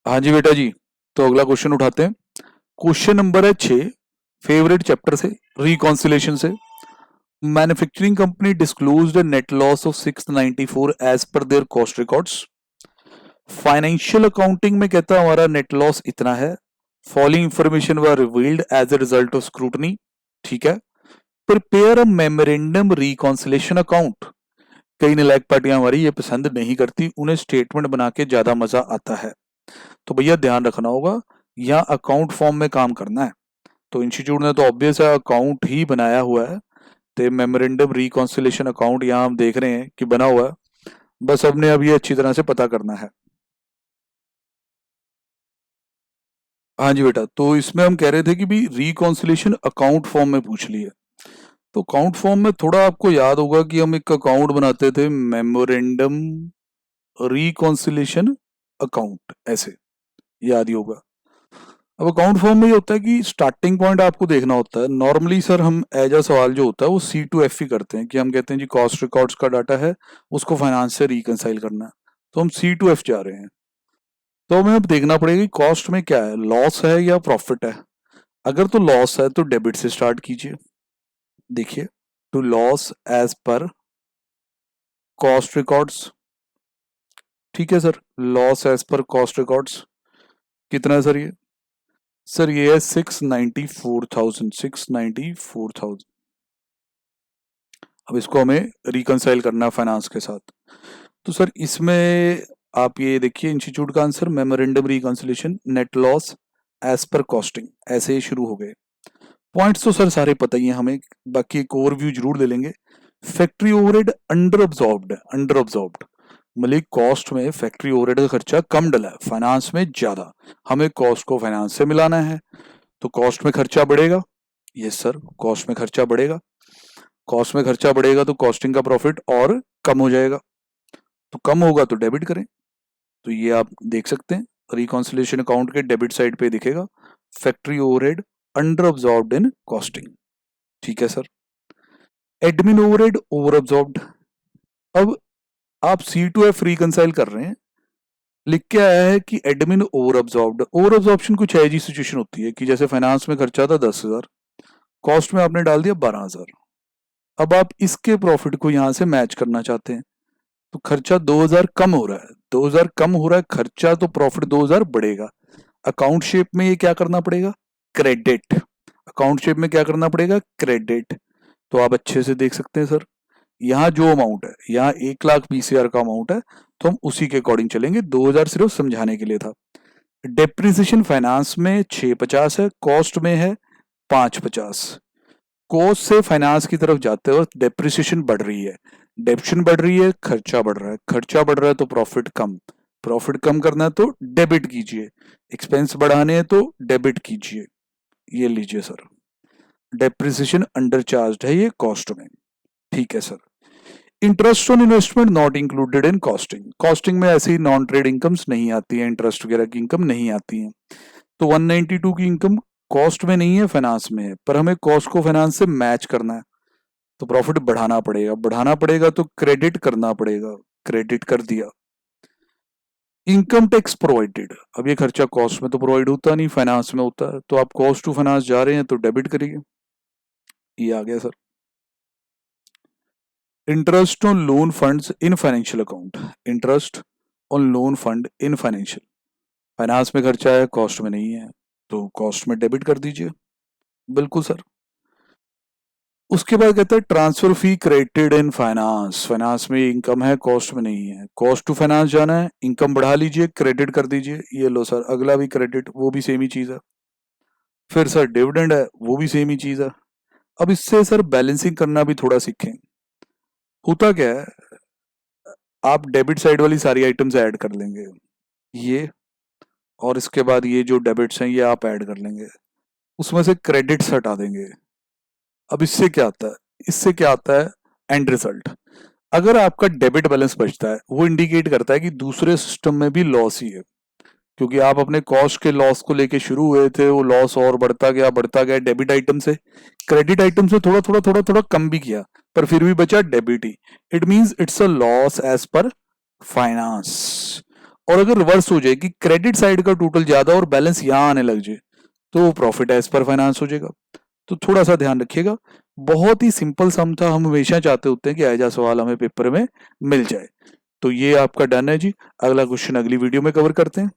हाँ जी बेटा जी। तो अगला क्वेश्चन उठाते हैं। क्वेश्चन नंबर है 6, फेवरेट चैप्टर से, रिकॉन्सिलेशन से। Manufacturing company disclosed net loss of 694 as per their cost records. Financial accounting में कहता है हमारा नेट लॉस इतना है। Following information were revealed as a result of scrutiny. ठीक है। Prepare a memorandum reconciliation account. कई नालायक पार्टियां हमारी ये पसंद नहीं करती, उन्हें स्टेटमेंट बना के ज्यादा मजा आता है। तो भैया ध्यान रखना होगा, यहाँ अकाउंट फॉर्म में काम करना है। तो इंस्टीट्यूट ने तो ऑब्वियस है अकाउंट ही बनाया हुआ है। तो मेमोरेंडम रिकॉन्सिलेशन अकाउंट यहाँ हम देख रहे हैं कि बना हुआ है। बस हमने अब ये अच्छी तरह से पता करना है। हाँ जी बेटा, तो इसमें हम कह रहे थे कि भी रिकॉन्सिलेशन अकाउंट फॉर्म में पूछ लिए। तो अकाउंट फॉर्म में थोड़ा आपको याद होगा कि हम एक अकाउंट बनाते थे, मेमोरेंडम रिकॉन्सिलेशन अकाउंट, ऐसे याद ही होगा। अब अकाउंट फॉर्म में ये होता है कि स्टार्टिंग पॉइंट आपको देखना होता है। नॉर्मली सर हम एज अ सवाल जो होता है वो C2F ही करते हैं, कि हम कहते हैं जी कॉस्ट रिकॉर्ड्स का डाटा है, उसको फाइनेंस से रिकंसाइल करना है। तो हम C2F जा रहे हैं। तो हमें अब देखना पड़ेगा कि कॉस्ट में क्या है, लॉस है या प्रॉफिट है। अगर तो लॉस है तो डेबिट से स्टार्ट कीजिए। देखिए, to loss as per cost records. ठीक है sir, loss as per cost records कितना है सर ये? सर ये है 694,000, 694,000। अब इसको हमें रिकंसाइल करना है फाइनेंस के साथ। तो सर इसमें आप ये देखिए, इंस्टीट्यूट का answer memorandum reconciliation net loss as per costing, ऐसे ही शुरू हो गए। पॉइंट्स तो सर सारे पता ही हैं हमें, बाकी एक ओवरव्यू जरूर ले लेंगे। फैक्ट्री ओवरहेड अंडर अब्जॉर्ब्ड है, अंडर अब्जॉर्ब्ड मतलब कॉस्ट में फैक्ट्री ओवरहेड का खर्चा कम डला है, फाइनेंस में ज्यादा। हमें कॉस्ट को फाइनेंस से मिलाना है, तो कॉस्ट में खर्चा बढ़ेगा। यस सर, कॉस्ट में खर्चा बढ़ेगा। कॉस्ट में खर्चा बढ़ेगा तो कॉस्टिंग का प्रॉफिट और कम हो जाएगा। तो कम होगा तो डेबिट करें। तो ये आप देख सकते हैं, रिकॉन्सिलेशन अकाउंट के डेबिट साइड पे दिखेगा factory overhead under absorbed in costing. ठीक है sir. Admin overhead over absorbed. अब आप C2F रिकंसाइल कर रहे हैं, लिख के आया है कि admin over absorbed. Over absorption कुछ ऐसी सिचुएशन होती है कि जैसे फाइनेंस में खर्चा था 10,000, कॉस्ट में आपने डाल दिया 12,000। अब आप इसके प्रॉफिट को यहां से मैच करना चाहते हैं, तो खर्चा 2,000 कम हो रहा है, 2,000 कम हो रहा है खर्चा, तो प्रॉफिट 2,000 बढ़ेगा। अकाउंट शेप में ये क्या करना पड़ेगा? क्रेडिट। अकाउंट शेप में क्या करना पड़ेगा? क्रेडिट। तो आप अच्छे से देख सकते हैं सर, यहाँ जो अमाउंट है, यहाँ 1,20,000 का अमाउंट है, तो हम उसी के अकॉर्डिंग चलेंगे। 2,000 सिर्फ समझाने के लिए था। डेप्रिसिएशन फाइनेंस में 650 है, कॉस्ट में है 550। कॉस्ट से फाइनेंस की तरफ जाते वक्त डेप्रिसिएशन बढ़ रही है, डेप्शन बढ़ रही है, खर्चा बढ़ रहा है, खर्चा बढ़ रहा है तो प्रॉफिट कम, प्रॉफिट कम करना है तो डेबिट कीजिए, एक्सपेंस बढ़ाने हैं तो डेबिट कीजिए। ये लीजिए सर, डेप्रिसिएशन अंडर चार्ज है ये कॉस्ट में। ठीक है sir. Interest on investment not included in costing. Costing में ऐसी नॉन ट्रेड इनकम्स नहीं आती है, इंटरेस्ट वगैरह की इनकम नहीं आती है। तो 192 की इनकम कॉस्ट में नहीं है, फाइनेंस में है, पर हमें कॉस्ट को फाइनेंस से मैच करना है, तो प्रॉफिट बढ़ाना पड़ेगा। बढ़ाना पड़ेगा तो क्रेडिट करना पड़ेगा, क्रेडिट कर दिया। Income tax provided. अब ये खर्चा कॉस्ट में तो प्रोवाइड होता नहीं, फाइनेंस में होता है, तो आप कॉस्ट टू फाइनेंस जा रहे हैं तो डेबिट करिए। ये आ गया sir. Interest on loan funds in financial account. Interest on loan fund in financial, finance में खर्चा है, कॉस्ट में नहीं है, तो कॉस्ट में डेबिट कर दीजिए। बिल्कुल सर। उसके बाद कहता है transfer fee credited in finance. Finance में इनकम है, कॉस्ट में नहीं है, कॉस्ट टू फाइनेंस जाना है, इनकम बढ़ा लीजिए, क्रेडिट कर दीजिए। ये लो सर, अगला भी क्रेडिट, वो भी सेम ही चीज है। फिर सर डिविडेंड है, वो भी सेम ही चीज है। अब इससे सर बैलेंसिंग करना भी थोड़ा सीखें। होता क्या है, आप डेबिट साइड वाली सारी आइटम्स ऐड कर लेंगे, ये, और इसके बाद ये जो डेबिट्स हैं ये आप ऐड कर लेंगे, उसमें से क्रेडिट्स हटा देंगे। अब इससे क्या आता है, इससे क्या आता है एंड रिजल्ट। अगर आपका डेबिट बैलेंस बचता है, वो इंडिकेट करता है कि दूसरे सिस्टम में भी लॉस ही है, क्योंकि आप अपने कॉस्ट के लॉस को लेके शुरू हुए थे, वो लॉस और बढ़ता गया डेबिट आइटम से। क्रेडिट आइटम से थोड़ा कम भी किया, पर फिर भी बचा डेबिट ही। It means it's a loss as per finance. और अगर रिवर्स हो जाए कि क्रेडिट साइड का टोटल ज्यादा और बैलेंस यहाँ आने लग जाए तो प्रॉफिट एज पर फाइनेंस हो जाएगा। तो थोड़ा सा ध्यान रखिएगा। बहुत ही सिंपल सम था, हम हमेशा चाहते होते हैं कि ऐसा सवाल हमें पेपर में मिल जाए। तो ये आपका डन है जी। अगला क्वेश्चन अगली वीडियो में कवर करते हैं।